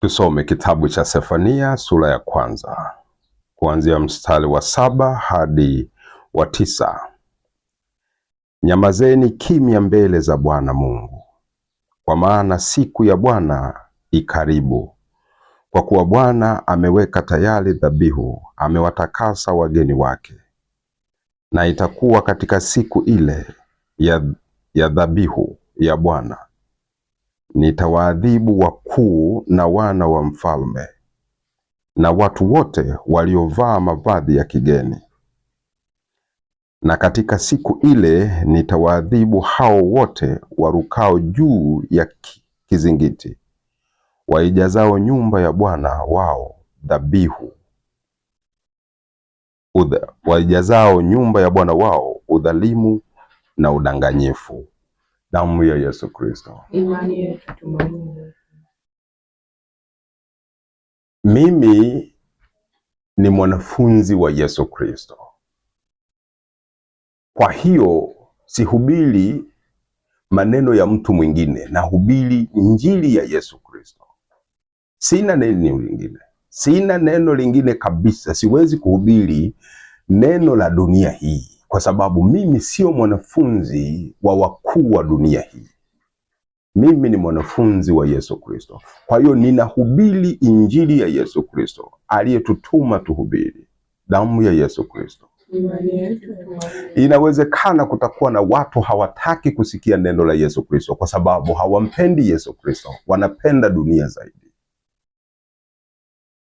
Tusome kitabu cha Sefania sura ya kwanza kuanzia mstari wa 7 hadi wa 9. Nyamazeni kimya mbele za Bwana Mungu, kwa maana siku ya Bwana ikaribu. Kwa kuwa Bwana ameweka tayari dhabihu, amewatakasa wageni wake. Na itakuwa katika siku ile ya dhabihu ya Bwana, nitawaadhibu wakuu na wana wa mfalme na watu wote waliovaa mavazi ya kigeni. Na katika siku ile nitawaadhibu hao wote warukao juu ya kizingiti, waijazao nyumba ya Bwana wao dhabihu, waijazao nyumba ya Bwana wao udhalimu na udanganyifu. Damu ya Yesu Kristo. Imani yetu, tumaini letu. Mimi ni mwanafunzi wa Yesu Kristo. Kwa hiyo sihubiri maneno ya mtu mwingine, nahubiri injili ya Yesu Kristo. Sina neno lingine, sina neno lingine kabisa. Siwezi kuhubiri neno la dunia hii, kwa sababu mimi sio mwanafunzi wa wakuu wa dunia hii. Mimi ni mwanafunzi wa Yesu Kristo. Kwa hiyo ninahubiri injili ya Yesu Kristo aliyetutuma tuhubiri. Damu ya Yesu Kristo. Inawezekana kutakuwa na watu hawataki kusikia neno la Yesu Kristo kwa sababu hawampendi Yesu Kristo, wanapenda dunia zaidi.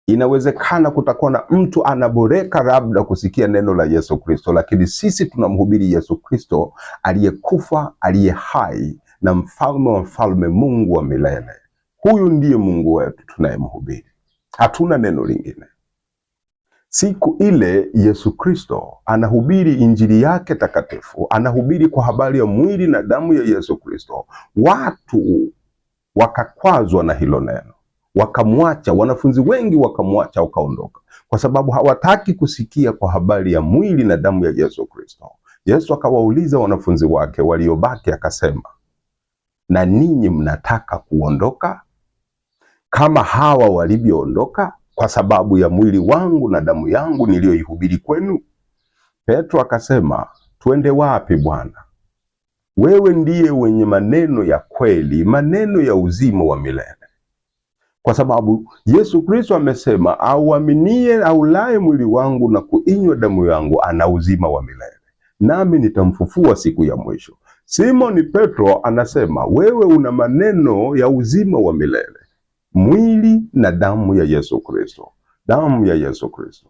Inawezekana kutakuwa na mtu anaboreka labda kusikia neno la Yesu Kristo, lakini sisi tunamhubiri Yesu Kristo aliyekufa, aliye hai na mfalme wa mfalme, Mungu wa milele. Huyu ndiye Mungu wetu tunayemhubiri. Hatuna neno lingine. Siku ile Yesu Kristo anahubiri injili yake takatifu, anahubiri kwa habari ya mwili na damu ya Yesu Kristo. Watu wakakwazwa na hilo neno, wakamwacha. Wanafunzi wengi wakamwacha, wakaondoka, kwa sababu hawataki kusikia kwa habari ya mwili na damu ya Yesu Kristo. Yesu akawauliza wanafunzi wake waliobaki, akasema, na ninyi mnataka kuondoka kama hawa walivyoondoka, kwa sababu ya mwili wangu na damu yangu niliyoihubiri kwenu? Petro akasema, twende wapi Bwana? Wewe ndiye wenye maneno ya kweli, maneno ya uzima wa milele. Kwa sababu Yesu Kristo amesema, auaminie aulaye mwili wangu na kuinywa damu yangu ana uzima wa milele, nami nitamfufua siku ya mwisho. Simoni Petro anasema, wewe una maneno ya uzima wa milele, mwili na damu ya Yesu Kristo. Damu ya Yesu Kristo.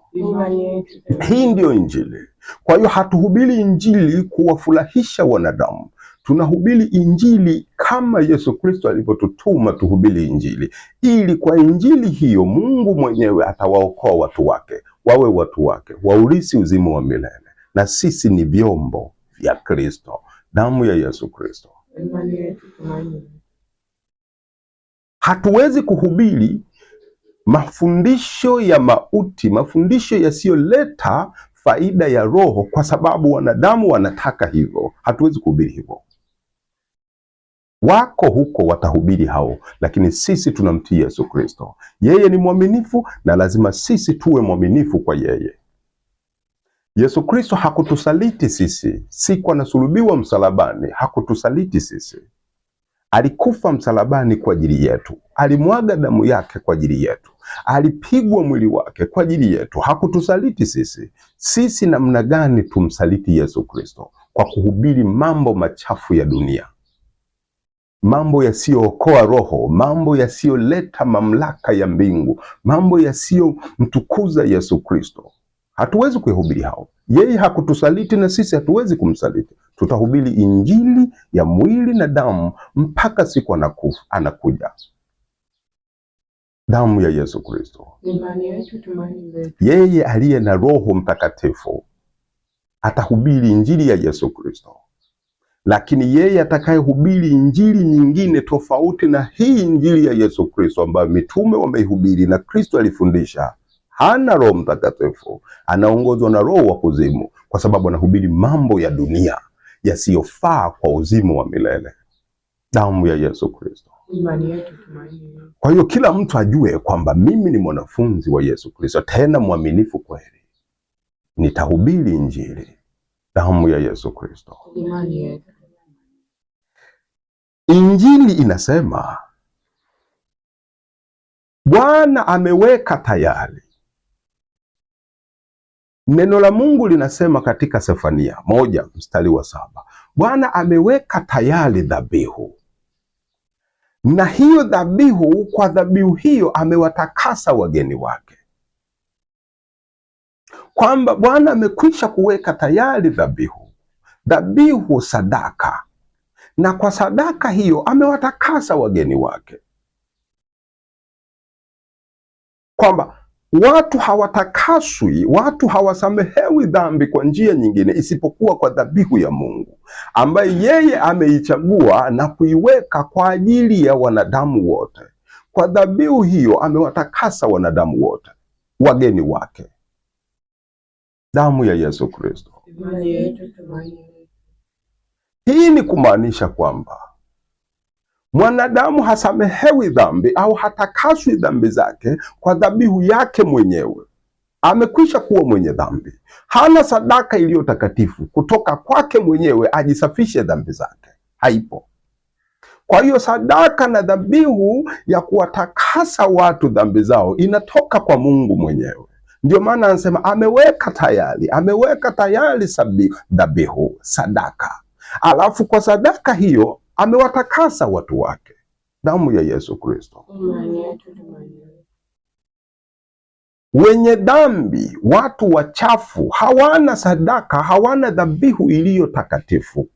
Hii ndio injili. Kwa hiyo hatuhubiri injili kuwafurahisha wanadamu. Tunahubiri injili kama Yesu Kristo alivyotutuma tuhubiri injili, ili kwa injili hiyo Mungu mwenyewe atawaokoa watu wake, wawe watu wake, waurithi uzima wa milele. Na sisi ni vyombo vya Kristo. Damu ya Yesu Kristo. Hatuwezi kuhubiri mafundisho ya mauti, mafundisho yasiyoleta faida ya roho, kwa sababu wanadamu wanataka hivyo. Hatuwezi kuhubiri hivyo. Wako huko watahubiri hao, lakini sisi tunamtii Yesu Kristo. Yeye ni mwaminifu na lazima sisi tuwe mwaminifu kwa yeye. Yesu Kristo hakutusaliti sisi. Siku anasulubiwa msalabani, hakutusaliti sisi. Alikufa msalabani kwa ajili yetu, alimwaga damu yake kwa ajili yetu, alipigwa mwili wake kwa ajili yetu. Hakutusaliti sisi. Sisi namna gani tumsaliti Yesu Kristo? Kwa kuhubiri mambo machafu ya dunia, mambo yasiyookoa roho, mambo yasiyoleta mamlaka ya mbingu, mambo yasiyomtukuza Yesu Kristo. Hatuwezi kuhubiri hao. Yeye hakutusaliti na sisi hatuwezi kumsaliti. Tutahubiri injili ya mwili na damu mpaka siku anakuja. Damu ya Yesu Kristo. Imani yetu, tumaini letu. Yeye aliye na Roho Mtakatifu atahubiri injili ya Yesu Kristo. Lakini yeye atakayehubiri injili nyingine tofauti na hii injili ya Yesu Kristo ambayo mitume wameihubiri na Kristo alifundisha, hana Roho Mtakatifu, anaongozwa na roho wa kuzimu, kwa sababu anahubiri mambo ya dunia yasiyofaa kwa uzima wa milele. Damu ya Yesu Kristo. Imani yetu tumaini letu. Kwa hiyo kila mtu ajue kwamba mimi ni mwanafunzi wa Yesu Kristo, tena mwaminifu kweli. Nitahubiri Injili, damu ya Yesu Kristo. Imani yetu. Injili inasema Bwana ameweka tayari. Neno la Mungu linasema katika Sefania 1:7, Bwana ameweka tayari dhabihu, na hiyo dhabihu, kwa dhabihu hiyo amewatakasa wageni wake. Kwamba Bwana amekwisha kuweka tayari dhabihu sadaka, na kwa sadaka hiyo amewatakasa wageni wake. Kwamba watu hawatakaswi, watu hawasamehewi dhambi kwa njia nyingine isipokuwa kwa dhabihu ya Mungu ambaye yeye ameichagua na kuiweka kwa ajili ya wanadamu wote. Kwa dhabihu hiyo amewatakasa wanadamu wote, wageni wake. Damu ya Yesu Kristo. Imani yetu tumaini letu. Hii ni kumaanisha kwamba mwanadamu hasamehewi dhambi au hatakaswi dhambi zake kwa dhabihu yake mwenyewe. Amekwisha kuwa mwenye dhambi, hana sadaka iliyo takatifu kutoka kwake mwenyewe ajisafishe dhambi zake, haipo. Kwa hiyo sadaka na dhabihu ya kuwatakasa watu dhambi zao inatoka kwa Mungu mwenyewe. Ndio maana anasema ameweka tayari dhabihu, sadaka. Alafu kwa sadaka hiyo amewatakasa watu wake, damu ya Yesu Kristo. Imani yetu tumaini letu. Wenye dhambi, watu wachafu, hawana sadaka, hawana dhabihu iliyo takatifu,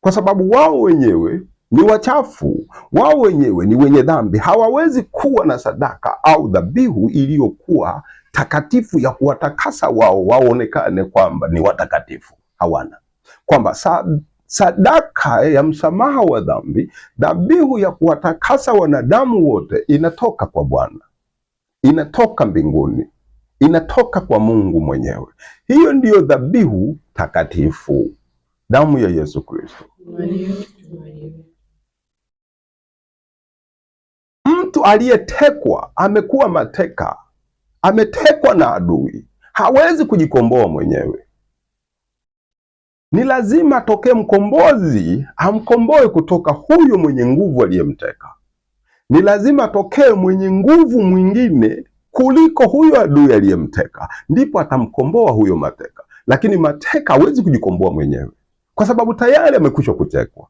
kwa sababu wao wenyewe ni wachafu, wao wenyewe ni wenye dhambi. Hawawezi kuwa na sadaka au dhabihu iliyokuwa takatifu ya kuwatakasa wao waonekane kwamba ni watakatifu. Hawana. Kwamba sadaka ya msamaha wa dhambi, dhabihu ya kuwatakasa wanadamu wote inatoka kwa Bwana, inatoka mbinguni, inatoka kwa Mungu mwenyewe. Hiyo ndiyo dhabihu takatifu, damu ya Yesu Kristo. Imani yetu tumaini letu. Mtu aliyetekwa, amekuwa mateka, ametekwa na adui, hawezi kujikomboa mwenyewe. Ni lazima atokee mkombozi amkomboe kutoka huyo mwenye nguvu aliyemteka. Ni lazima atokee mwenye nguvu mwingine kuliko huyo adui aliyemteka, ndipo atamkomboa huyo mateka. Lakini mateka hawezi kujikomboa mwenyewe kwa sababu tayari amekwisha kutekwa.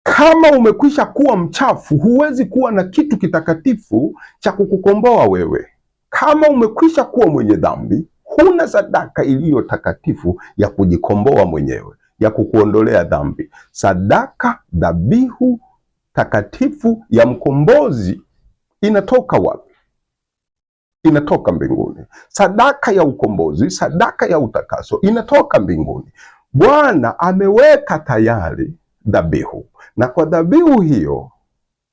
Kama umekwisha kuwa mchafu, huwezi kuwa na kitu kitakatifu cha kukukomboa wewe. Kama umekwisha kuwa mwenye dhambi, huna sadaka iliyo takatifu ya kujikomboa mwenyewe, ya kukuondolea dhambi. Sadaka, dhabihu takatifu ya mkombozi inatoka wapi? Inatoka mbinguni. Sadaka ya ukombozi, sadaka ya utakaso inatoka mbinguni. Bwana ameweka tayari dhabihu, na kwa dhabihu hiyo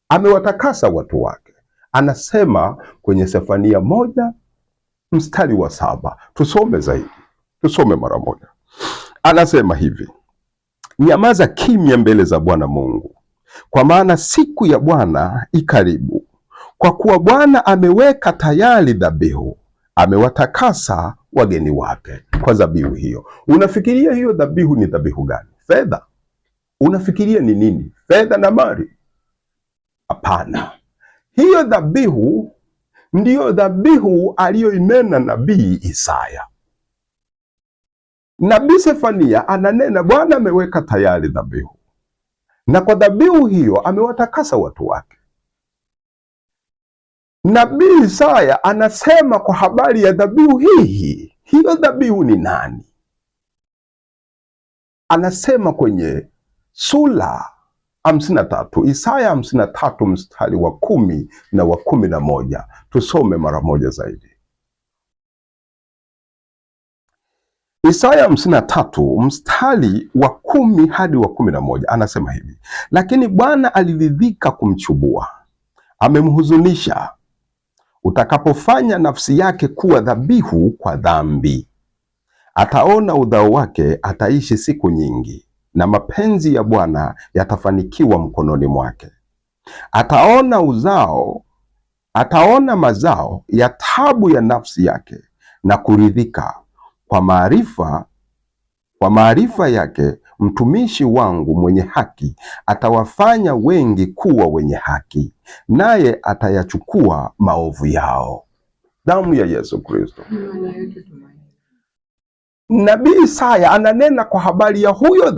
amewatakasa watu wake. Anasema kwenye Sefania 1:7. Tusome zaidi, tusome mara moja. Anasema hivi: nyamaza kimya mbele za Bwana Mungu, kwa maana siku ya Bwana ikaribu. Kwa kuwa Bwana ameweka tayari dhabihu, amewatakasa wageni wake kwa dhabihu hiyo. Unafikiria hiyo dhabihu ni dhabihu gani? Fedha? Unafikiria ni nini? Fedha na mali? Hapana. Hiyo dhabihu ndiyo dhabihu aliyoinena nabii Isaya. Nabii Sefania ananena Bwana ameweka tayari dhabihu, na kwa dhabihu hiyo amewatakasa watu wake. Nabii Isaya anasema kwa habari ya dhabihu hii. Hiyo dhabihu ni nani? Anasema kwenye sura 53, Isaya 53 mstari wa 10 na wa 11. Tusome mara moja zaidi. Isaya 53 mstari wa 10 hadi wa 11 anasema hivi: lakini Bwana aliridhika kumchubua, amemhuzunisha. Utakapofanya nafsi yake kuwa dhabihu kwa dhambi, ataona udhao wake, ataishi siku nyingi. na mapenzi ya Bwana yatafanikiwa mkononi mwake. Ataona mazao ya taabu ya nafsi yake na kuridhika. Kwa maarifa yake mtumishi wangu mwenye haki atawafanya wengi kuwa wenye haki, naye atayachukua maovu yao. Damu ya Yesu Kristo. Nabii Isaya ananena kwa habari ya huyo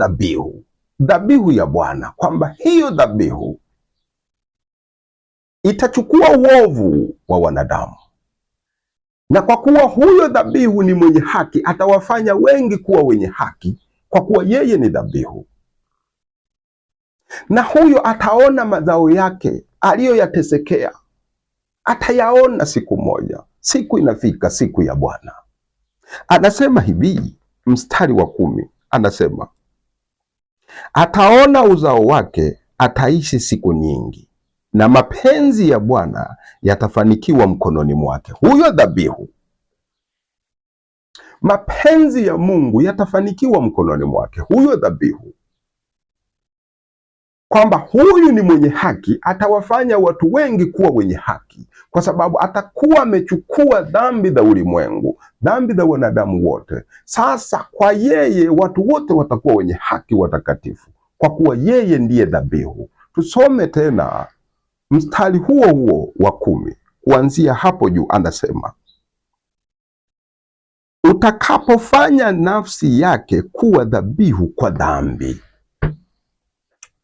dhabihu ya Bwana, kwamba hiyo dhabihu itachukua uovu wa wanadamu, na kwa kuwa huyo dhabihu ni mwenye haki, atawafanya wengi kuwa wenye haki, kwa kuwa yeye ni dhabihu. Na huyo ataona mazao yake aliyoyatesekea, atayaona siku moja. Siku inafika, siku ya Bwana. Anasema hivi, mstari wa 10, anasema ataona uzao wake, ataishi siku nyingi, na mapenzi ya Bwana yatafanikiwa mkononi mwake. Huyo dhabihu, mapenzi ya Mungu yatafanikiwa mkononi mwake. Huyo dhabihu, kwamba huyu ni mwenye haki, atawafanya watu wengi kuwa wenye haki, kwa sababu atakuwa amechukua dhambi za ulimwengu, dhambi za wanadamu wote. Sasa kwa yeye watu wote watakuwa wenye haki, watakatifu, kwa kuwa yeye ndiye dhabihu. Tusome tena mstari huo huo wa 10 kuanzia hapo juu, anasema utakapofanya nafsi yake kuwa dhabihu kwa dhambi.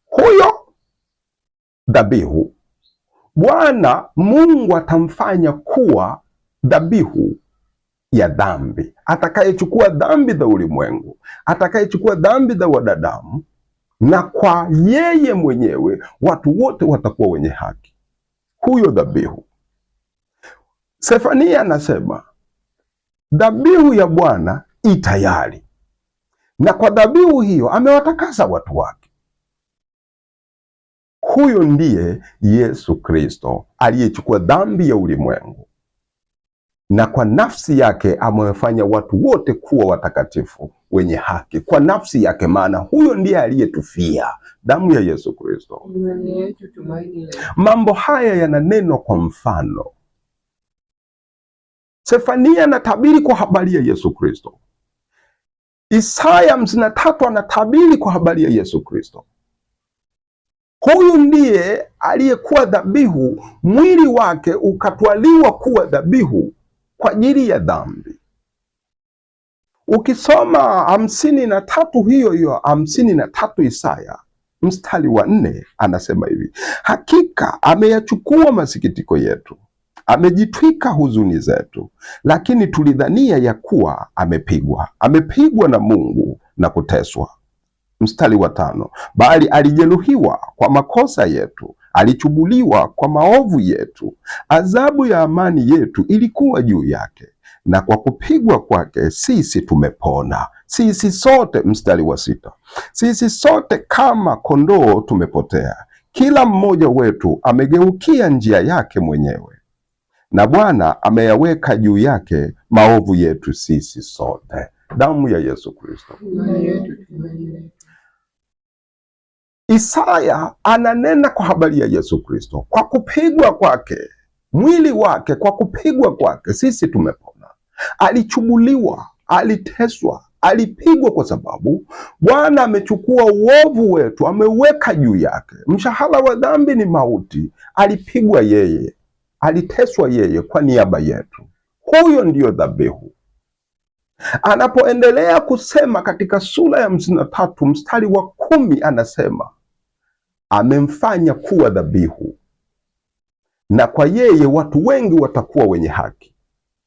Huyo dhabihu Bwana Mungu atamfanya kuwa dhabihu ya dhambi, atakayechukua dhambi za ulimwengu, atakayechukua dhambi za wanadamu, na kwa yeye mwenyewe watu wote watakuwa wenye haki. Huyo dhabihu, Sefania anasema dhabihu ya Bwana i tayari, na kwa dhabihu hiyo amewatakasa watu wake. Huyo ndiye Yesu Kristo aliyechukua dhambi ya ulimwengu, na kwa nafsi yake amewafanya watu wote kuwa watakatifu, wenye haki kwa nafsi yake, maana huyo ndiye aliyetufia. Damu ya Yesu Kristo. Mambo haya yananenwa kwa mfano. Sefania anatabiri kwa habari ya Yesu Kristo. Isaya 53 anatabiri kwa habari ya Yesu Kristo. Huyu ndiye aliyekuwa dhabihu, mwili wake ukatwaliwa kuwa dhabihu kwa ajili ya dhambi. Ukisoma 53 hiyo 53 Isaya mstari wa 4, anasema hivi: hakika ameyachukua masikitiko yetu, amejitwika huzuni zetu, lakini tulidhania ya kuwa amepigwa na Mungu na kuteswa. Mstari wa 5, bali alijeruhiwa kwa makosa yetu, alichubuliwa kwa maovu yetu, adhabu ya amani yetu ilikuwa juu yake, na kwa kupigwa kwake sisi tumepona. Sisi sote, mstari wa 6, sisi sote kama kondoo tumepotea, kila mmoja wetu amegeukia njia yake mwenyewe, na Bwana ameyaweka juu yake maovu yetu sisi sote. Damu ya Yesu Kristo. Isaya ananena kwa habari ya Yesu Kristo. Kwa kupigwa kwake, mwili wake, kwa kupigwa kwake sisi tumepona. Alichubuliwa, aliteswa, alipigwa kwa sababu Bwana amechukua uovu wetu, ameuweka juu yake. Mshahara wa dhambi ni mauti. Alipigwa yeye, aliteswa yeye kwa niaba yetu. Huyo ndiyo dhabihu. Anapoendelea kusema katika sura ya 53 mstari wa 10, anasema amemfanya kuwa dhabihu, na kwa yeye watu wengi watakuwa wenye haki,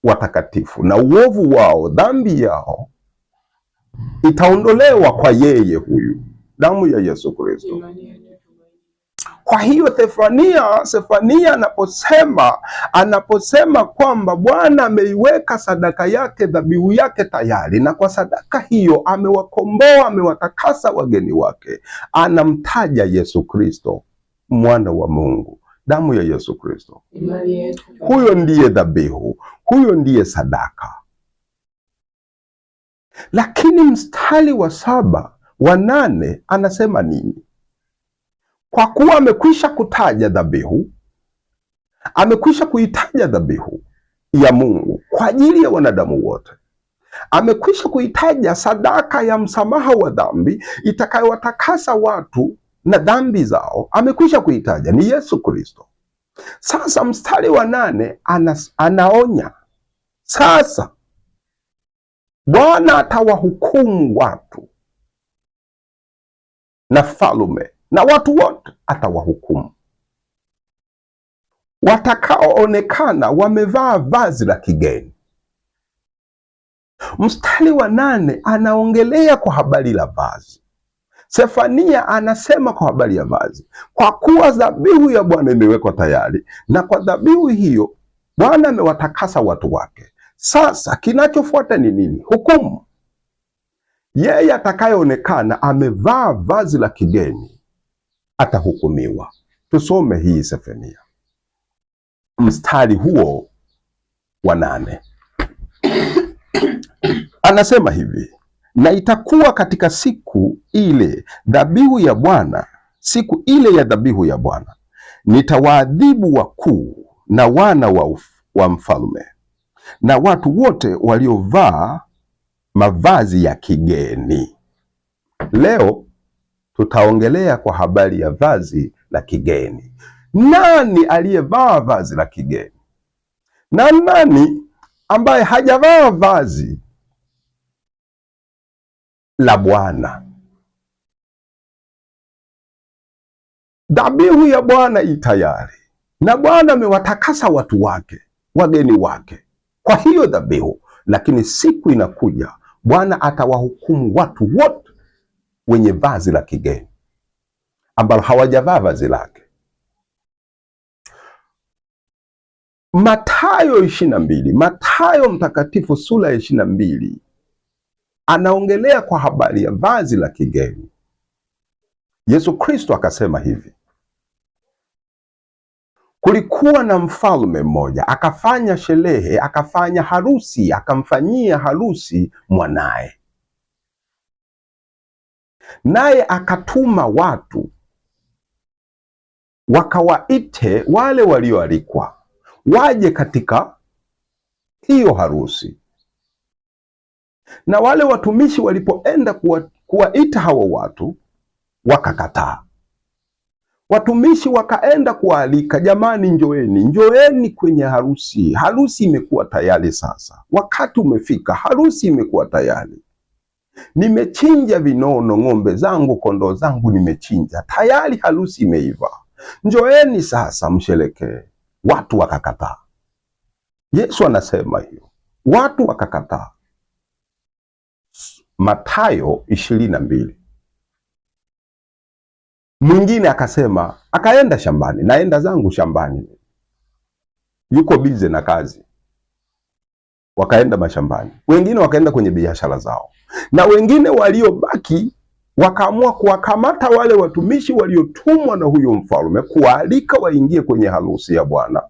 watakatifu, na uovu wao, dhambi yao itaondolewa kwa yeye huyu. Damu ya Yesu Kristo. Kwa hiyo Sefania anaposema kwamba Bwana ameiweka sadaka yake, dhabihu yake tayari, na kwa sadaka hiyo amewakomboa, amewatakasa wageni wake, anamtaja Yesu Kristo, mwana wa Mungu. Damu ya Yesu Kristo. Huyo ndiye dhabihu, huyo ndiye sadaka. Lakini mstari wa 7 wa 8 anasema nini? Kwa kuwa amekwisha kutaja dhabihu, amekwisha kuitaja dhabihu ya Mungu kwa ajili ya wanadamu wote. Amekwisha kuitaja sadaka ya msamaha wa dhambi itakayowatakasa watu na dhambi zao. Amekwisha kuitaja, ni Yesu Kristo. Sasa mstari wa 8 anaonya sasa Bwana atawahukumu watu na falme na watu wote atawahukumu, watakaoonekana wamevaa vazi la kigeni. Mstari wa 8 anaongelea kwa habari la vazi. Sefania anasema kwa habari ya vazi, kwa kuwa dhabihu ya Bwana imewekwa tayari, na kwa dhabihu hiyo Bwana amewatakasa watu wake. Sasa kinachofuata ni nini? Hukumu. Yeye atakayeonekana amevaa vazi la kigeni atahukumiwa. Tusome hii Sefania mstari huo wa 8. Anasema hivi, na itakuwa katika siku ile dhabihu ya Bwana, siku ile ya dhabihu ya Bwana, nitawaadhibu wakuu na wana wa mfalme na watu wote waliovaa mavazi ya kigeni. Leo tutaongelea kwa habari ya vazi la kigeni. Nani aliyevaa vazi la kigeni na nani ambaye hajavaa vazi la Bwana? Dhabihu ya Bwana itayari, na Bwana amewatakasa watu wake, wageni wake, kwa hiyo dhabihu. Lakini siku inakuja Bwana atawahukumu watu wote wenye vazi la kigeni ambalo hawajavaa vazi lake. Mathayo 22, Mathayo mtakatifu sura ya 22 anaongelea kwa habari ya vazi la kigeni. Yesu Kristo akasema hivi, kulikuwa na mfalme mmoja, akafanya sherehe, akafanya harusi, akamfanyia harusi mwanaye. Naye akatuma watu wakawaite wale walioalikwa waje katika hiyo harusi. Na wale watumishi walipoenda kuwaita hao watu wakakataa. Watumishi wakaenda kualika, jamani, njoeni kwenye harusi. Harusi imekuwa tayari sasa. Wakati umefika, harusi imekuwa tayari. Nimechinja vinono, ng'ombe zangu, kondoo zangu nimechinja. Tayari harusi imeiva. Njoeni sasa msherekee. Watu wakakataa. Yesu anasema hiyo. Watu wakakataa. Mathayo 22. Mwingine akasema, akaenda shambani, naenda zangu shambani. Yuko bize na kazi. Wakaenda mashambani. Wengine wakaenda kwenye biashara zao. Na wengine waliobaki wakaamua kuwakamata wale watumishi waliotumwa na huyo mfalme kuwaalika waingie kwenye harusi ya Bwana.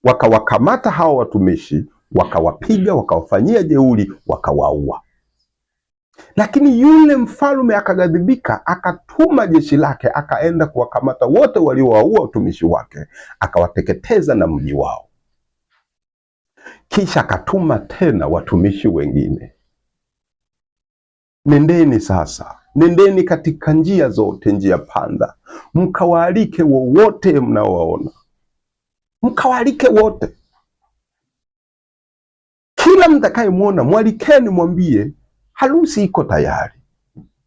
Wakawakamata hao watumishi, wakawapiga, wakawafanyia jeuri, wakawaua. Lakini yule mfalme akaghadhibika, akatuma jeshi lake, akaenda kuwakamata wote waliowaua watumishi wake, akawateketeza na mji wao. Kisha akatuma tena watumishi wengine, nendeni sasa, nendeni katika njia zote, njia panda, mkawaalike wowote mnaowaona, mkawaalike wote. Kila mtakayemwona mwalikeni, mwambie harusi iko tayari,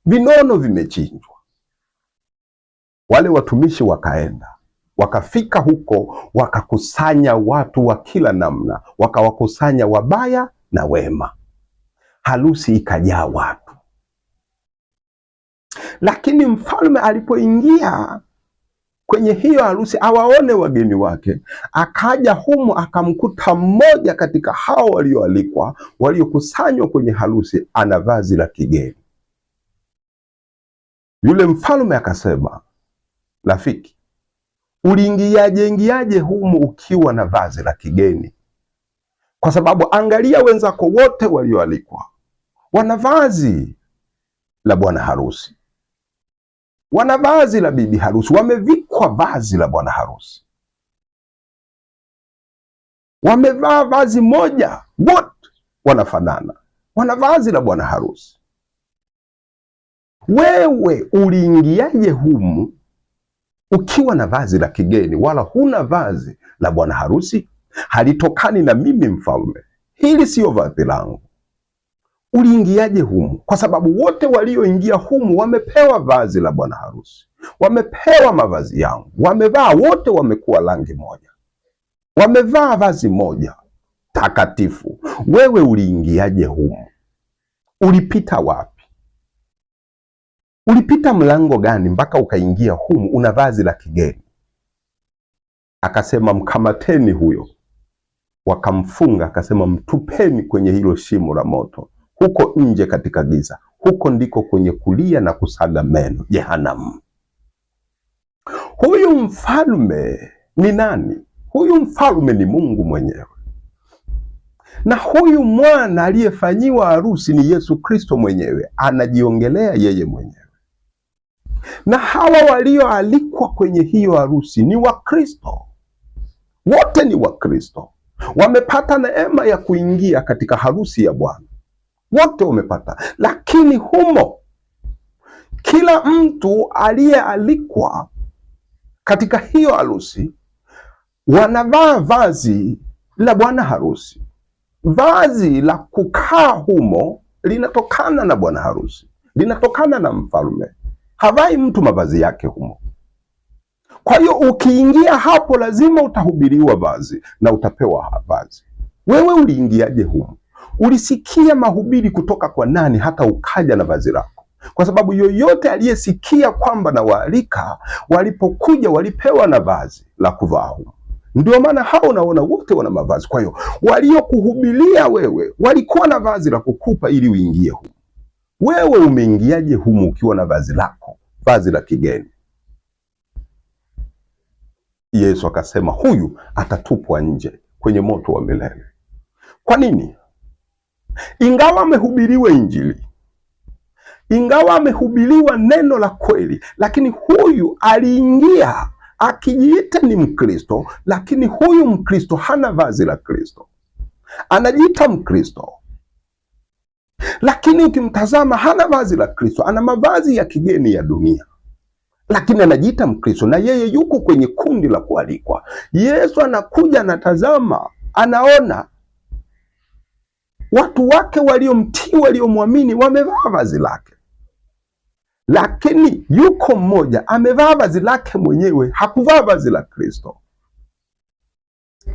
vinono vimechinjwa. Wale watumishi wakaenda, wakafika huko, wakakusanya watu wa kila namna, wakawakusanya wabaya na wema. Harusi ikajaa watu. Lakini mfalme alipoingia kwenye hiyo harusi awaone wageni wake, akaja humo akamkuta mmoja katika hao walioalikwa, waliokusanywa kwenye harusi, ana vazi la kigeni. Yule mfalme akasema, rafiki, uliingiaje humu ukiwa na vazi la kigeni? Kwa sababu angalia, wenzako wote walioalikwa wana vazi la bwana harusi, wana vazi la bibi harusi, wamevikwa vazi la bwana harusi, wamevaa vazi moja, wote wanafanana, wana vazi la bwana harusi. Wewe uliingiaje humu ukiwa na vazi la kigeni, wala huna vazi la bwana harusi? Halitokani na mimi mfalme, hili siyo vazi langu. Uliingiaje humu? Kwa sababu wote walioingia humu wamepewa vazi la bwana harusi, wamepewa mavazi yangu, wamevaa, wote wamekuwa rangi moja, wamevaa vazi moja takatifu. Wewe uliingiaje humu? Ulipita wapi? Ulipita mlango gani mpaka ukaingia humu una vazi la kigeni? Akasema, mkamateni huyo. Wakamfunga, akasema, mtupeni kwenye hilo shimo la moto, huko nje katika giza, huko ndiko kwenye kulia na kusaga meno, jehanamu. Huyu mfalme ni nani? Huyu mfalme ni Mungu mwenyewe, na huyu mwana aliyefanyiwa harusi ni Yesu Kristo mwenyewe, anajiongelea yeye mwenyewe. Na hawa walioalikwa kwenye hiyo harusi ni Wakristo, wote ni Wakristo, wamepata neema ya kuingia katika harusi ya Bwana, wote wamepata. Lakini humo kila mtu aliyealikwa katika hiyo harusi wanavaa vazi la bwana harusi. Vazi la kukaa humo linatokana na bwana harusi, linatokana na mfalme. Havai mtu mavazi yake humo. Kwa hiyo ukiingia hapo lazima utahubiriwa vazi na utapewa vazi. Wewe uliingiaje humo? Ulisikia mahubiri kutoka kwa nani hata ukaja na vazi lako? Kwa sababu yoyote aliyesikia kwamba na waalika walipokuja walipewa na vazi la kuvaa humo. Ndio maana hao naona wote wana mavazi. Kwa hiyo waliokuhubiria wewe walikuwa na vazi la kukupa ili uingie humo. Wewe umeingiaje humu ukiwa na vazi lako, vazi la kigeni? Yesu akasema huyu atatupwa nje kwenye moto wa milele. Kwa nini? Ingawa amehubiriwa Injili, ingawa amehubiriwa neno la kweli, lakini huyu aliingia akijiita ni Mkristo, lakini huyu Mkristo hana vazi la Kristo. Anajiita Mkristo, lakini ukimtazama hana vazi la Kristo, ana mavazi ya kigeni ya dunia, lakini anajiita Mkristo na yeye yuko kwenye kundi la kualikwa. Yesu anakuja, anatazama, anaona watu wake waliomtii, waliomwamini wamevaa vazi lake, lakini yuko mmoja amevaa vazi lake mwenyewe, hakuvaa vazi la Kristo.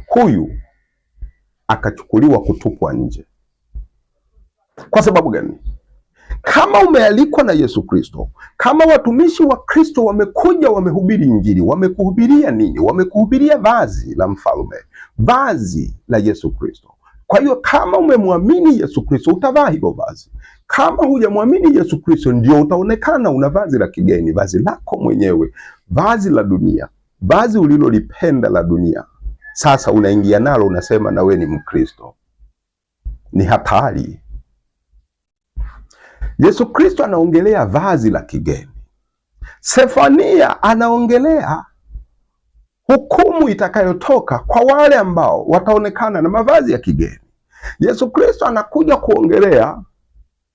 Huyu akachukuliwa kutupwa nje. Kwa sababu gani? Kama umealikwa na Yesu Kristo, kama watumishi wa Kristo wamekuja, wamehubiri Injili, wamekuhubiria nini? Wamekuhubiria vazi la mfalme, vazi la Yesu Kristo. Kwa hiyo kama umemwamini Yesu Kristo utavaa hilo vazi. Kama hujamwamini Yesu Kristo, ndio utaonekana una vazi la kigeni, vazi lako mwenyewe, vazi la dunia, vazi ulilolipenda la dunia. Sasa unaingia nalo, unasema na we ni Mkristo. Ni hatari. Yesu Kristo anaongelea vazi la kigeni. Sefania anaongelea hukumu itakayotoka kwa wale ambao wataonekana na mavazi ya kigeni. Yesu Kristo anakuja kuongelea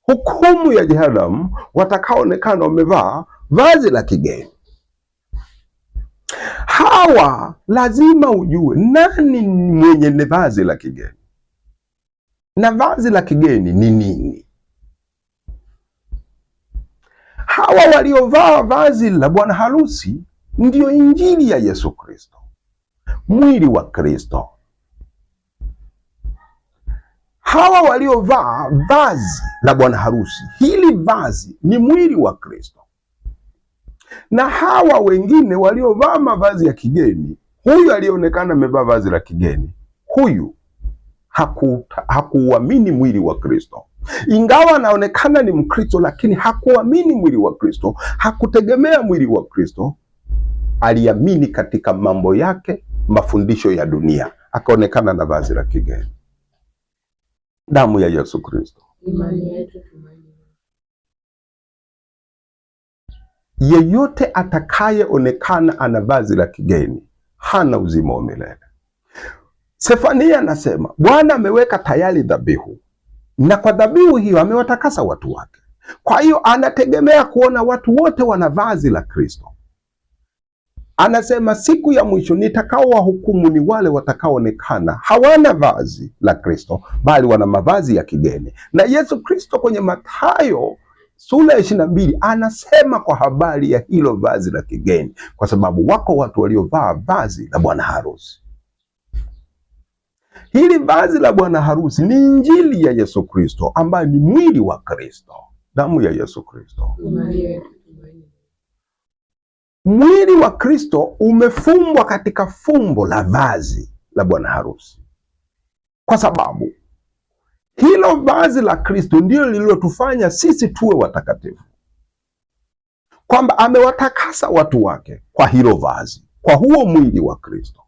hukumu ya jehanamu watakaoonekana wamevaa vazi la kigeni. Hawa lazima ujue nani mwenye vazi la kigeni na vazi la kigeni ni nini. Hawa waliovaa vazi la bwana harusi ndio injili ya Yesu Kristo, mwili wa Kristo. Hawa waliovaa vazi la bwana harusi, hili vazi ni mwili wa Kristo. Na hawa wengine waliovaa mavazi ya kigeni, huyu alionekana amevaa vazi la kigeni, huyu hakuamini mwili wa Kristo. Ingawa anaonekana ni Mkristo, lakini hakuamini mwili wa Kristo, hakutegemea mwili wa Kristo. Aliamini katika mambo yake, mafundisho ya dunia, akaonekana na vazi la kigeni. Damu ya Yesu Kristo. Imani yetu tumaini. yeyote atakayeonekana ana vazi la kigeni hana uzima wa milele. Sefania anasema Bwana ameweka tayari dhabihu, na kwa dhabihu hiyo amewatakasa watu wake. Kwa hiyo anategemea kuona watu wote wana vazi la Kristo. Anasema siku ya mwisho nitakaowahukumu ni wale watakaoonekana hawana vazi la Kristo, bali wana mavazi ya kigeni. Na Yesu Kristo kwenye Mathayo sura ya 22 anasema kwa habari ya hilo vazi la kigeni, kwa sababu wako watu waliovaa vazi la bwana harusi. Hili vazi la bwana harusi ni injili ya Yesu Kristo, ambayo ni mwili wa Kristo, damu ya Yesu Kristo. Mwili wa Kristo umefumbwa katika fumbo la vazi la bwana harusi, kwa sababu hilo vazi la Kristo ndilo lililotufanya sisi tuwe watakatifu, kwamba amewatakasa watu wake kwa hilo vazi, kwa huo mwili wa Kristo.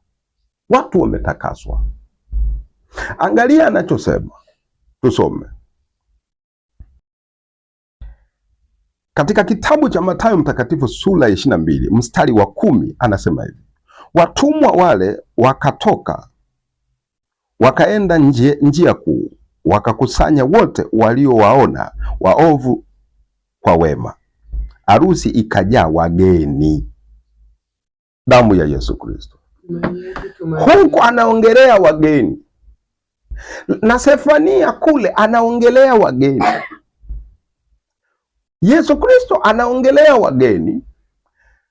Watu wametakaswa. Angalia anachosema, tusome katika kitabu cha Mathayo mtakatifu sura ya 22 mstari wa 10, anasema hivi: watumwa wale wakatoka wakaenda njia kuu, wakakusanya wote waliowaona waovu kwa wema, harusi ikajaa wageni. Damu ya Yesu Kristo. Huku anaongelea wageni, na Sefania kule anaongelea wageni. Yesu Kristo anaongelea wageni,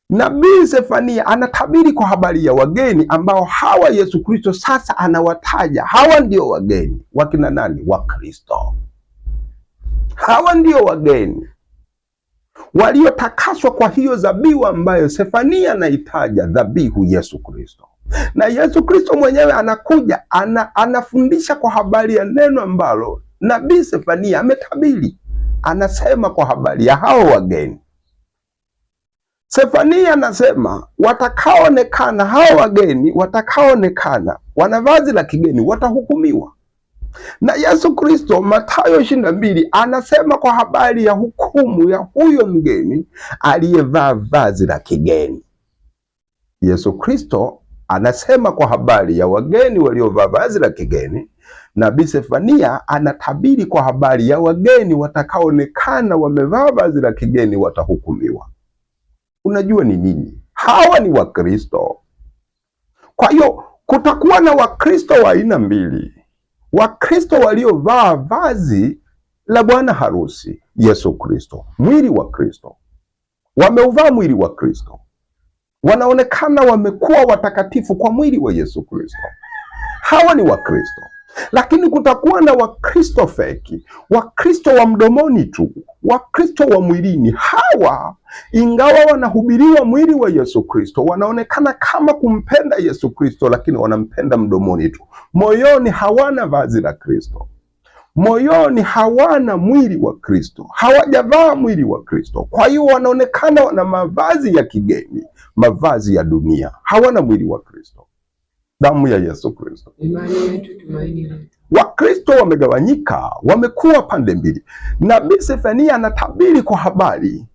nabii Sefania anatabiri kwa habari ya wageni ambao hawa Yesu Kristo sasa anawataja. Hawa ndio wageni. Wakina nani? Wa Kristo. Hawa ndio wageni waliotakaswa kwa hiyo dhabihu ambayo Sefania anaitaja dhabihu Yesu Kristo. Na Yesu Kristo mwenyewe anakuja anafundisha kwa habari ya neno ambalo nabii Sefania ametabiri. Anasema kwa habari ya hao wageni. Sefania anasema watakaoonekana, hao wageni watakaoonekana wana vazi la kigeni watahukumiwa. Na Yesu Kristo Mathayo 22 anasema kwa habari ya hukumu ya huyo mgeni aliyevaa vazi la kigeni. Yesu Kristo anasema kwa habari ya wageni waliovaa vazi la kigeni. Nabii Sefania anatabiri kwa habari ya wageni watakaoonekana wamevaa vazi la kigeni watahukumiwa. Unajua ni nini? Hawa ni Wakristo. Kwa hiyo kutakuwa na Wakristo wa aina mbili: Wakristo waliovaa vazi la bwana harusi Yesu Kristo, mwili wa Kristo, wameuvaa mwili wa Kristo, wanaonekana wamekuwa watakatifu kwa mwili wa Yesu Kristo. Hawa ni Wakristo. Lakini kutakuwa na Wakristo feki, Wakristo wa mdomoni tu, Wakristo wa mwilini. Hawa ingawa wanahubiriwa mwili wa Yesu Kristo, wanaonekana kama kumpenda Yesu Kristo, lakini wanampenda mdomoni tu. Moyoni hawana vazi la Kristo, moyoni hawana mwili wa Kristo, hawajavaa mwili wa Kristo. Kwa hiyo wanaonekana wana mavazi ya kigeni, mavazi ya dunia, hawana mwili wa Kristo. Damu ya Yesu Kristo. Wakristo wamegawanyika, wamekuwa pande mbili. Nabii Sefania anatabiri kwa habari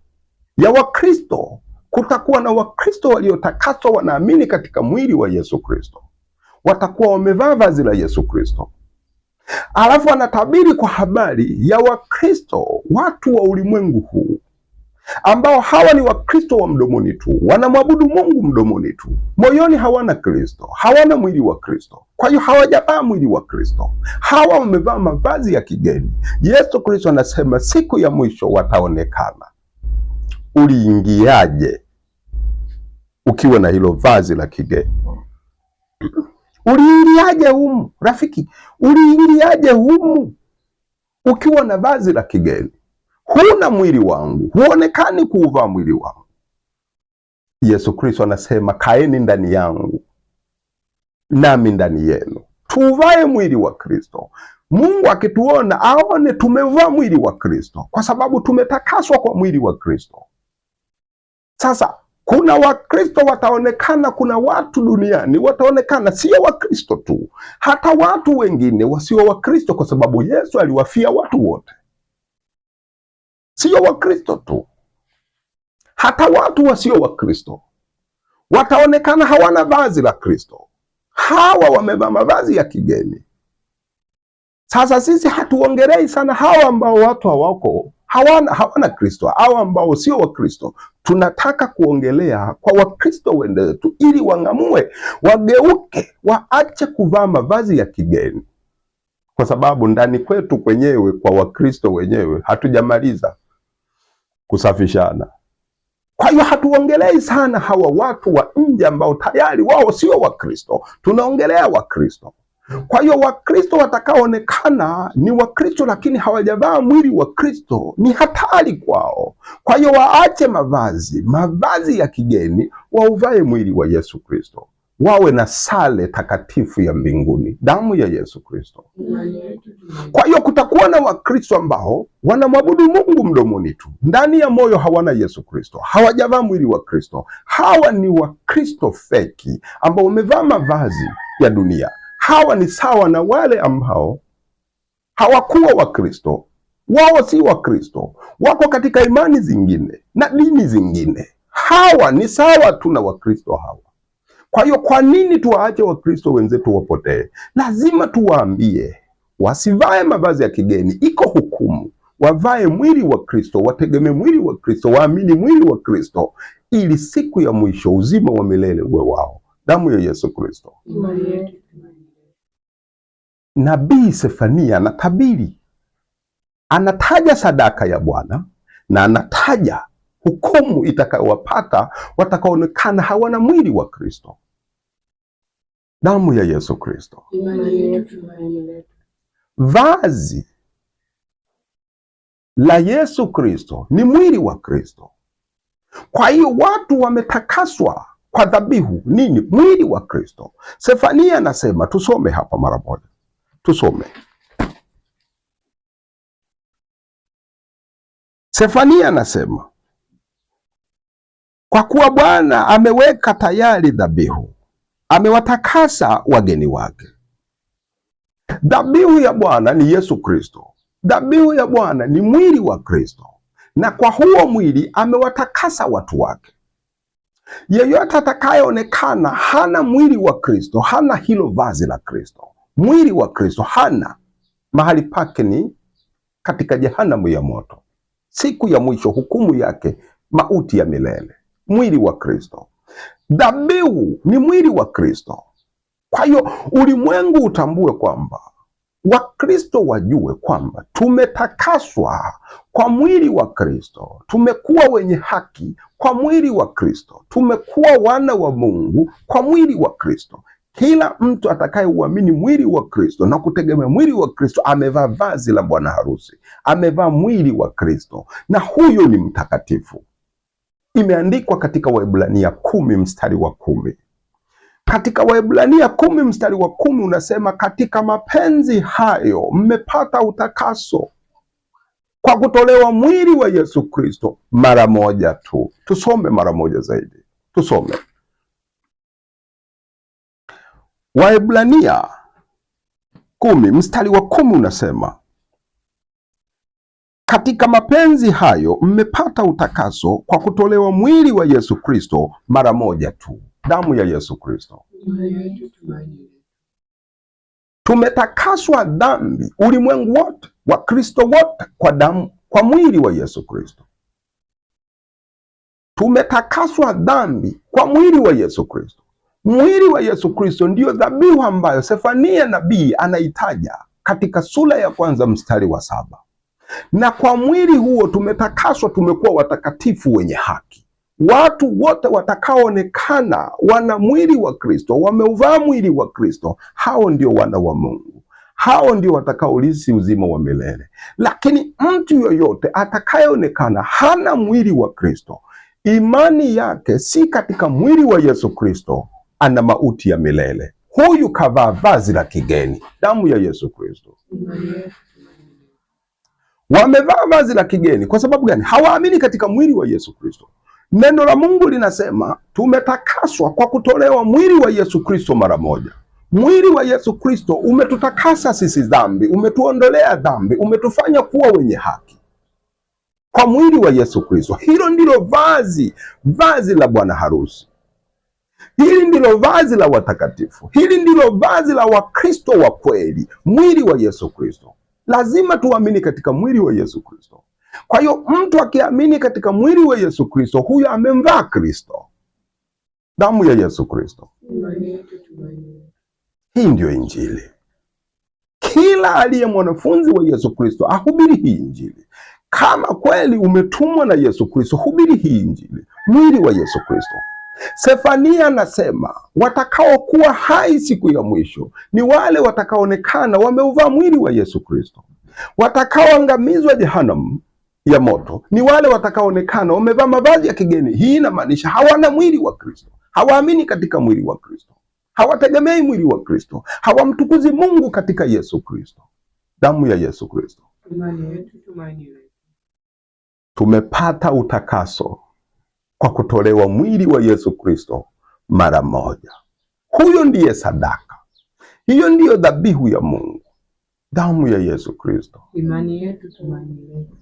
ya Wakristo. Kutakuwa na Wakristo waliotakaswa, wanaamini katika mwili wa Yesu Kristo, watakuwa wamevaa vazi la Yesu Kristo. Alafu anatabiri kwa habari ya Wakristo, watu wa ulimwengu huu, ambao hawa ni Wakristo wa mdomoni tu, wanamwabudu Mungu mdomoni tu, moyoni hawana Kristo, hawana mwili wa Kristo. Kwa hiyo hawajavaa mwili wa Kristo, hawa wamevaa mavazi ya kigeni. Yesu Kristo anasema siku ya mwisho wataonekana. Uliingiaje ukiwa na hilo vazi la kigeni? Uliingiaje humu rafiki? Uliingiaje humu ukiwa na vazi la kigeni? Huna mwili wangu, huonekani kuuvaa mwili wangu. Yesu Kristo anasema kaeni ndani yangu nami ndani yenu, tuuvae mwili wa Kristo. Mungu akituona aone tumevaa mwili wa Kristo, kwa sababu tumetakaswa kwa mwili wa Kristo. Sasa kuna Wakristo wataonekana, kuna watu duniani wataonekana sio Wakristo tu, hata watu wengine wasio Wakristo, kwa sababu Yesu aliwafia watu wote, sio Wakristo tu, Hata watu wasio wa Kristo wataonekana hawana vazi la Kristo. Hawa wamevaa mavazi ya kigeni. Sasa sisi hatuongelei sana hawa ambao watu hawana Kristo, hawa ambao sio wa Kristo. Tunataka kuongelea kwa Wakristo wenzetu, ili wang'amue, wageuke, waache kuvaa mavazi ya kigeni, kwa sababu ndani kwetu kwenyewe, kwa Wakristo wenyewe, hatujamaliza kusafishana. Kwa hiyo hatuongelei sana hawa watu wa nje ambao tayari wao sio Wakristo, tunaongelea Wakristo. Kwa hiyo Wakristo watakaoonekana ni Wakristo lakini hawajavaa mwili wa Kristo ni hatari kwao. Kwa hiyo waache mavazi ya kigeni, wauvae mwili wa Yesu Kristo, wawe na sale takatifu ya mbinguni, damu ya Yesu Kristo. Kwa hiyo kutakuwa na Wakristo ambao wanamwabudu Mungu mdomoni tu, ndani ya moyo hawana Yesu Kristo, hawajavaa mwili wa Kristo. Hawa ni Wakristo feki ambao wamevaa mavazi ya dunia. Hawa ni sawa na wale ambao hawakuwa Wakristo. Wao si Wakristo, wako katika imani zingine na dini zingine. Hawa ni sawa tu na Wakristo hawa. Kwa hiyo kwa nini tuwaache Wakristo wenzetu wapotee? Lazima tuwaambie wasivae mavazi ya kigeni, iko hukumu. Wavae mwili wa Kristo, wategemee mwili wa Kristo, waamini mwili wa Kristo, ili siku ya mwisho uzima wa milele uwe wao. Damu ya Yesu Kristo. Nabii Sefania anatabiri, anataja sadaka ya Bwana na anataja hukumu itakayowapata watakaonekana hawana mwili wa Kristo. Damu ya Yesu Kristo. Vazi la Yesu Kristo ni mwili wa Kristo. Kwa hiyo watu wametakaswa kwa dhabihu nini? Mwili wa Kristo. Sefania anasema, tusome hapa mara moja. Tusome. Sefania anasema, kwa kuwa Bwana ameweka tayari dhabihu, amewatakasa wageni wake. Dhabihu ya Bwana ni Yesu Kristo. Dhabihu ya Bwana ni mwili wa Kristo, na kwa huo mwili amewatakasa watu wake. Yeyote atakayeonekana hana mwili wa Kristo, hana hilo vazi la Kristo, mwili wa Kristo hana, mahali pake ni katika jehanamu ya moto. Siku ya mwisho hukumu yake mauti ya milele. Mwili wa Kristo. Dhabihu ni mwili wa Kristo. Kwa hiyo ulimwengu utambue kwamba, Wakristo wajue kwamba tumetakaswa kwa mwili wa Kristo, tumekuwa wenye haki kwa mwili wa Kristo, tumekuwa wana wa Mungu kwa mwili wa Kristo. Kila mtu atakayeuamini mwili wa Kristo na kutegemea mwili wa Kristo amevaa vazi la bwana harusi, amevaa mwili wa Kristo, na huyo ni mtakatifu. Imeandikwa katika Waebrania 10 mstari wa 10. Katika Waebrania 10 mstari wa 10 unasema, katika mapenzi hayo mmepata utakaso kwa kutolewa mwili wa Yesu Kristo mara moja tu. Tusome mara moja zaidi. Tusome Waebrania 10 mstari wa 10 unasema, katika mapenzi hayo mmepata utakaso kwa kutolewa mwili wa Yesu Kristo mara moja tu. Damu ya Yesu Kristo. Tumetakaswa dhambi, ulimwengu wote, Wakristo wote, kwa damu, kwa mwili wa Yesu Kristo. Tumetakaswa dhambi kwa mwili wa Yesu Kristo. Mwili wa Yesu Kristo ndiyo dhabihu ambayo Sefania nabii anaitaja katika sura ya 1 mstari wa 7. Na kwa mwili huo tumetakaswa, tumekuwa watakatifu wenye haki. Watu wote watakaoonekana wana mwili wa Kristo, wameuvaa mwili wa Kristo, hao ndio wana wa Mungu, hao ndio watakaorithi uzima wa milele. Lakini mtu yoyote atakayeonekana hana mwili wa Kristo, imani yake si katika mwili wa Yesu Kristo, ana mauti ya milele. Huyu kavaa vazi la kigeni. Damu ya Yesu Kristo. Wamevaa vazi la kigeni kwa sababu gani? Hawaamini katika mwili wa Yesu Kristo. Neno la Mungu linasema tumetakaswa kwa kutolewa mwili wa Yesu Kristo mara moja. Mwili wa Yesu Kristo umetutakasa sisi dhambi, umetuondolea dhambi, umetufanya kuwa wenye haki. kwa mwili wa Yesu Kristo. Hilo ndilo vazi la bwana harusi. Hili ndilo vazi la watakatifu. Hili ndilo vazi la Wakristo wa kweli, mwili wa Yesu Kristo. Lazima tuamini katika mwili wa Yesu Kristo. Kwa hiyo mtu akiamini katika mwili wa Yesu Kristo, huyo amemvaa Kristo, damu ya Yesu Kristo. Hii ndio Injili. Kila aliye mwanafunzi wa Yesu Kristo ahubiri hii Injili. Kama kweli umetumwa na Yesu Kristo, hubiri hii Injili, mwili wa Yesu Kristo. Sefania anasema watakaokuwa hai siku ya mwisho ni wale watakaoonekana wameuvaa mwili wa Yesu Kristo. Watakaoangamizwa jehanamu ya moto ni wale watakaoonekana wamevaa mavazi ya kigeni. Hii inamaanisha hawana mwili wa Kristo, hawaamini katika mwili wa Kristo, hawategemei mwili wa Kristo, hawamtukuzi Mungu katika Yesu Kristo, damu ya Yesu Kristo. Tumepata utakaso kwa kutolewa mwili wa Yesu Kristo mara moja. Huyo ndiye sadaka, hiyo ndiyo dhabihu ya Mungu, damu ya Yesu Kristo. Imani yetu, tumaini letu.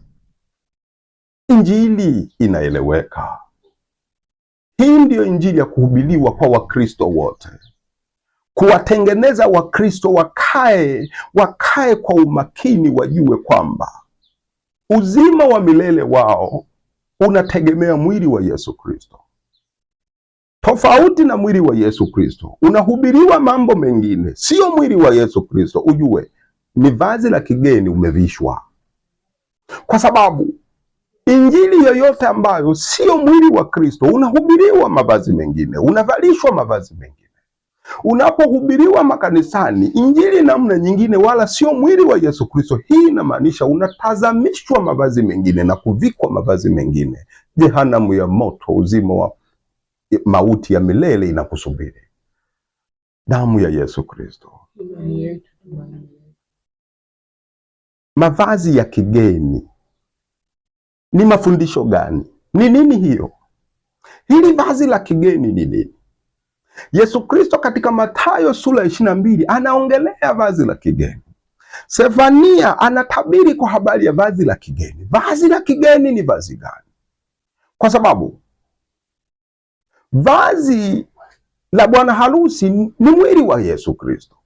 Injili inaeleweka. Hii ndiyo injili ya kuhubiriwa kwa Wakristo wote, kuwatengeneza Wakristo wakae kwa umakini, wajue kwamba uzima wa milele wao unategemea mwili wa Yesu Kristo. Tofauti na mwili wa Yesu Kristo, unahubiriwa mambo mengine, sio mwili wa Yesu Kristo. Ujue ni vazi la kigeni umevishwa, kwa sababu injili yoyote ambayo sio mwili wa Kristo, unahubiriwa mavazi mengine, unavalishwa mavazi mengine. Unapohubiriwa makanisani injili namna nyingine, wala sio mwili wa Yesu Kristo, hii inamaanisha unatazamishwa mavazi mengine na kuvikwa mavazi mengine. Jehanamu ya moto, uzima wa mauti ya milele inakusubiri, damu ya Yesu Kristo. Mavazi ya kigeni ni mafundisho gani? Ni nini hiyo? Hili vazi la kigeni ni nini? Yesu Kristo katika Mathayo sura 22 anaongelea vazi la kigeni. Sefania anatabiri kwa habari ya vazi la kigeni. Vazi la kigeni ni vazi gani? Kwa sababu vazi la bwana harusi ni mwili wa Yesu Kristo.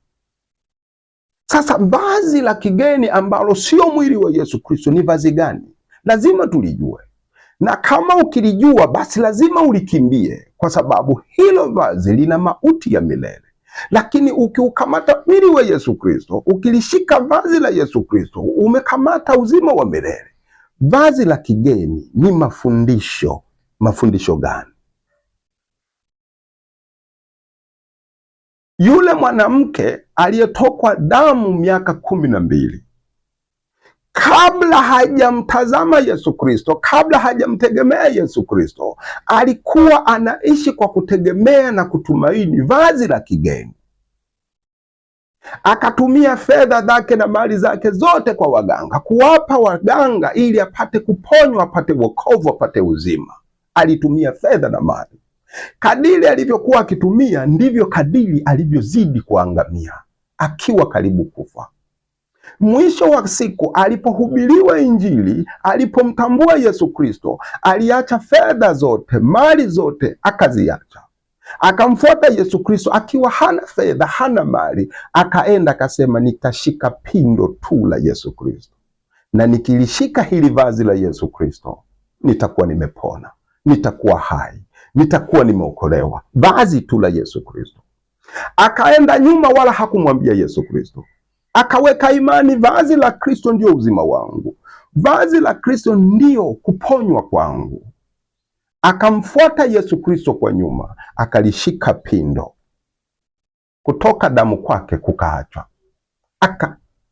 Sasa vazi la kigeni ambalo sio mwili wa Yesu Kristo ni vazi gani? Lazima tulijue, na kama ukilijua basi lazima ulikimbie, kwa sababu hilo vazi lina mauti ya milele. Lakini ukiukamata mwili wa Yesu Kristo, ukilishika vazi la Yesu Kristo, umekamata uzima wa milele. Vazi la kigeni ni mafundisho. Mafundisho gani? Yule mwanamke aliyetokwa damu miaka 12, kabla hajamtazama Yesu Kristo, kabla hajamtegemea Yesu Kristo, alikuwa anaishi kwa kutegemea na kutumaini vazi la kigeni. Akatumia fedha zake na mali zake zote kwa waganga, kuwapa waganga ili apate kuponywa, apate wokovu, apate uzima. Alitumia fedha na mali. Kadiri alivyokuwa akitumia, ndivyo kadiri alivyozidi kuangamia, akiwa karibu kufa. Mwisho wa siku alipohubiriwa Injili, alipomtambua Yesu Kristo, aliacha fedha zote, mali zote akaziacha, akamfuata Yesu Kristo akiwa hana fedha, hana mali. Akaenda akasema, nitashika pindo tu la Yesu Kristo, na nikilishika hili vazi la Yesu Kristo nitakuwa nimepona, nitakuwa hai, nitakuwa nimeokolewa. Vazi tu la Yesu Kristo. Akaenda nyuma, wala hakumwambia Yesu Kristo. Akaweka imani, vazi la Kristo ndio uzima wangu, vazi la Kristo ndio kuponywa kwangu. Akamfuata Yesu Kristo kwa nyuma, akalishika pindo, kutoka damu kwake kukaachwa,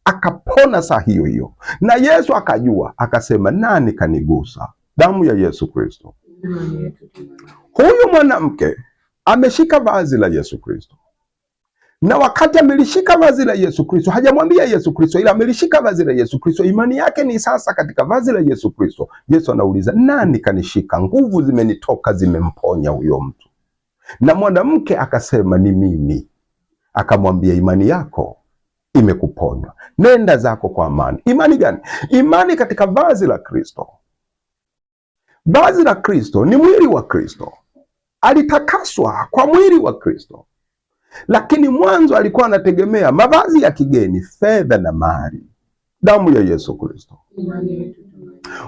akapona saa hiyo hiyo. Na Yesu akajua, akasema, nani kanigusa? Damu ya Yesu Kristo. Huyu mwanamke ameshika vazi la Yesu Kristo, na wakati amelishika vazi la Yesu Kristo, hajamwambia Yesu Kristo, ila amelishika vazi la Yesu Kristo. Imani yake ni sasa katika vazi la Yesu Kristo. Yesu anauliza, nani kanishika? Nguvu zimenitoka, zimemponya huyo mtu. Na mwanamke akasema, ni mimi. Akamwambia, imani yako imekuponywa, nenda zako kwa amani. Imani gani? Imani katika vazi la Kristo. Vazi la Kristo ni mwili wa Kristo, alitakaswa kwa mwili wa Kristo, lakini mwanzo alikuwa anategemea mavazi ya kigeni, fedha na mali. Damu ya Yesu Kristo.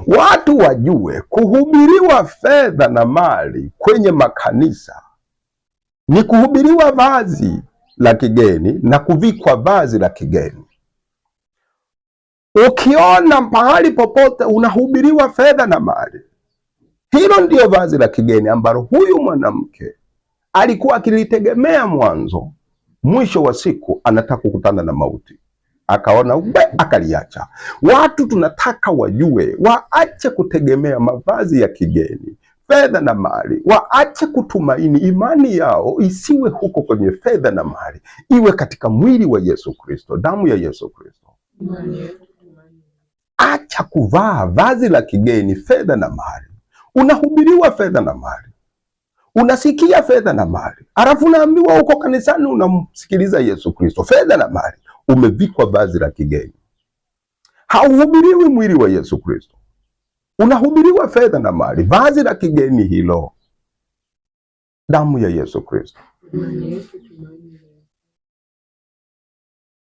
Watu wajue kuhubiriwa fedha na mali kwenye makanisa ni kuhubiriwa vazi la kigeni na kuvikwa vazi la kigeni. Ukiona mahali popote unahubiriwa fedha na mali, hilo ndio vazi la kigeni ambalo huyu mwanamke alikuwa akilitegemea mwanzo. Mwisho wa siku anataka kukutana na mauti, akaona akaliacha. Watu tunataka wajue, waache kutegemea mavazi ya kigeni, fedha na mali, waache kutumaini. Imani yao isiwe huko kwenye fedha na mali, iwe katika mwili wa Yesu Kristo, damu ya Yesu Kristo. Acha kuvaa vazi la kigeni, fedha na mali. Unahubiriwa fedha na mali, unasikia fedha na mali, alafu unaambiwa uko kanisani unamsikiliza Yesu Kristo. Fedha na mali, umevikwa vazi la kigeni. Hauhubiriwi mwili wa Yesu Kristo, unahubiriwa fedha na mali, vazi la kigeni hilo, damu ya Yesu Kristo.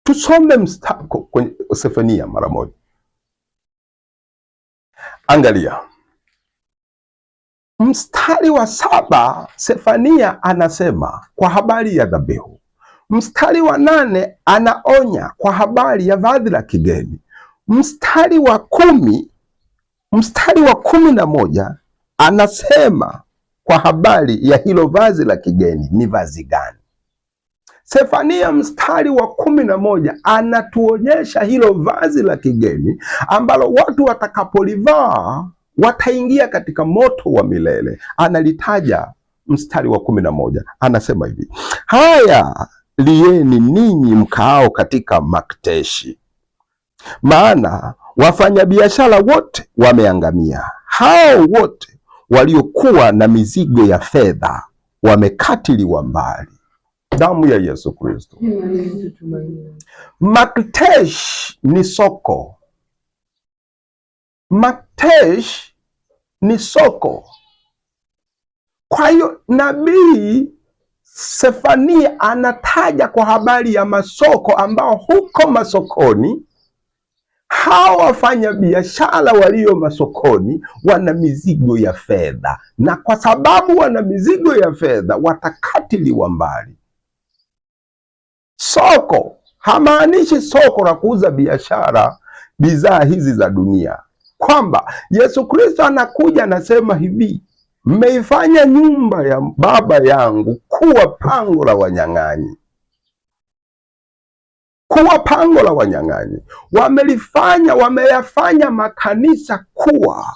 Tusome mstako kwenye Sefania mara moja. Angalia mstari wa 7. Sefania anasema kwa habari ya dhabihu. Mstari wa 8 anaonya kwa habari ya vazi la kigeni. Mstari wa 11 anasema kwa habari ya hilo vazi la kigeni ni vazi gani. Sefania mstari wa 11 anatuonyesha hilo vazi la kigeni ambalo watu watakapolivaa wataingia katika moto wa milele. Analitaja mstari wa 11, anasema hivi: haya lieni ninyi mkaao katika Makteshi, maana wafanyabiashara wote wameangamia. Hao wote waliokuwa na mizigo ya fedha wamekatiliwa mbali. Damu ya Yesu Kristo. Maktesh ni soko. Maktesh ni soko. Kwa hiyo nabii Sefania anataja kwa habari ya masoko, ambao huko masokoni hao wafanya biashara walio masokoni wana mizigo ya fedha, na kwa sababu wana mizigo ya fedha watakatiliwa mbali. Soko hamaanishi soko la kuuza biashara bidhaa hizi za dunia, kwamba Yesu Kristo anakuja anasema hivi: mmeifanya nyumba ya Baba yangu kuwa pango la wanyang'anyi. Kuwa pango la wanyang'anyi. Wameyafanya makanisa kuwa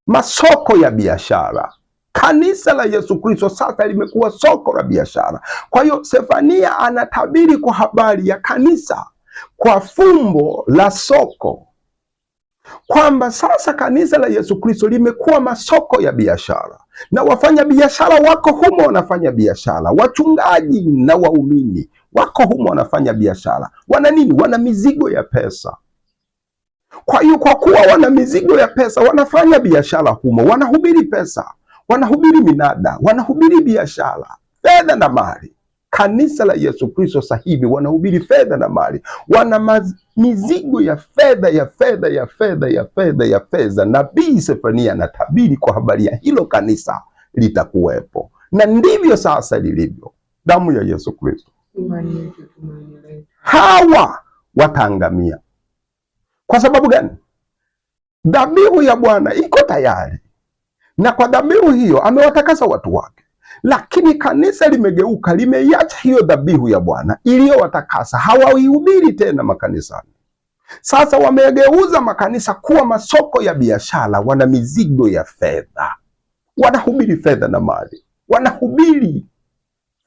masoko ya biashara. Kanisa la Yesu Kristo sasa limekuwa soko la biashara. Kwa hiyo Sefania anatabiri kwa habari ya kanisa kwa fumbo la soko, kwamba sasa kanisa la Yesu Kristo limekuwa masoko ya biashara, na wafanya biashara wako humo wanafanya biashara. Wachungaji na waumini wako humo wanafanya biashara. Wana nini? Wana mizigo ya pesa. Kwa hiyo kwa kuwa wana mizigo ya pesa, wanafanya biashara humo, wanahubiri pesa, wanahubiri minada, wanahubiri biashara, fedha na mali. Kanisa la Yesu Kristo sasa hivi wanahubiri fedha na mali, wana mizigo ya fedha ya fedha ya fedha ya fedha ya fedha. Nabii Sefania anatabiri kwa habari ya hilo kanisa litakuwepo, na ndivyo sasa lilivyo. Damu ya Yesu Kristo. Hawa wataangamia. Kwa sababu gani? Dhabihu ya Bwana iko tayari, na kwa dhabihu hiyo amewatakasa watu wake. Lakini kanisa limegeuka, limeiacha hiyo dhabihu ya Bwana iliyowatakasa. Hawaihubiri tena makanisani. Sasa wamegeuza makanisa kuwa masoko ya biashara. Wana mizigo ya fedha, wanahubiri fedha na mali, wanahubiri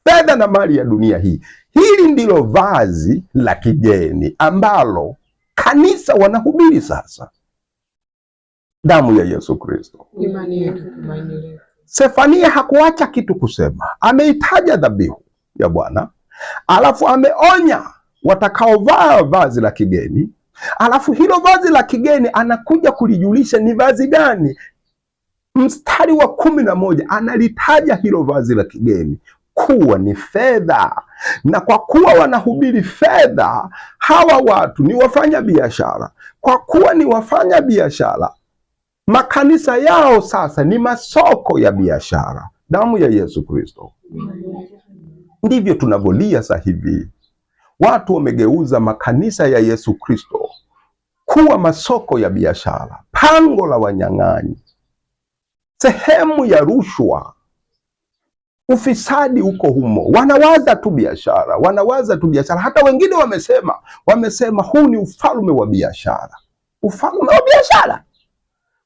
fedha na mali ya dunia hii. Hili ndilo vazi la kigeni ambalo kanisa wanahubiri sasa. Damu ya Yesu Kristo. Imani yetu, tumaini letu. Sefania hakuacha kitu kusema. Ameitaja dhabihu ya Bwana, alafu ameonya watakaovaa vazi la kigeni, alafu hilo vazi la kigeni anakuja kulijulisha ni vazi gani. Mstari wa 11 analitaja hilo vazi la kigeni kuwa ni fedha, na kwa kuwa wanahubiri fedha, hawa watu ni wafanya biashara. Kwa kuwa ni wafanya biashara, makanisa yao sasa ni masoko ya biashara. Damu ya Yesu Kristo. Ndivyo tunavyolia sasa hivi. Watu wamegeuza makanisa ya Yesu Kristo kuwa masoko ya biashara, pango la wanyang'anyi, sehemu ya rushwa. Ufisadi uko humo, wanawaza tu biashara, wanawaza tu biashara. Hata wengine wamesema huu ni ufalme wa biashara, ufalme wa biashara.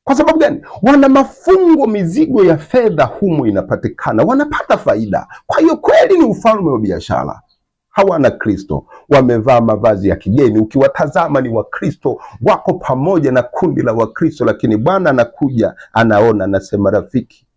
Kwa sababu gani? Wana mafungo, mizigo ya fedha humo inapatikana, wanapata faida. Kwa hiyo kweli ni ufalme wa biashara. Hawana Kristo, wamevaa mavazi ya kigeni. Ukiwatazama ni Wakristo, wako pamoja na kundi la Wakristo, lakini Bwana anakuja, anaona, anasema, rafiki,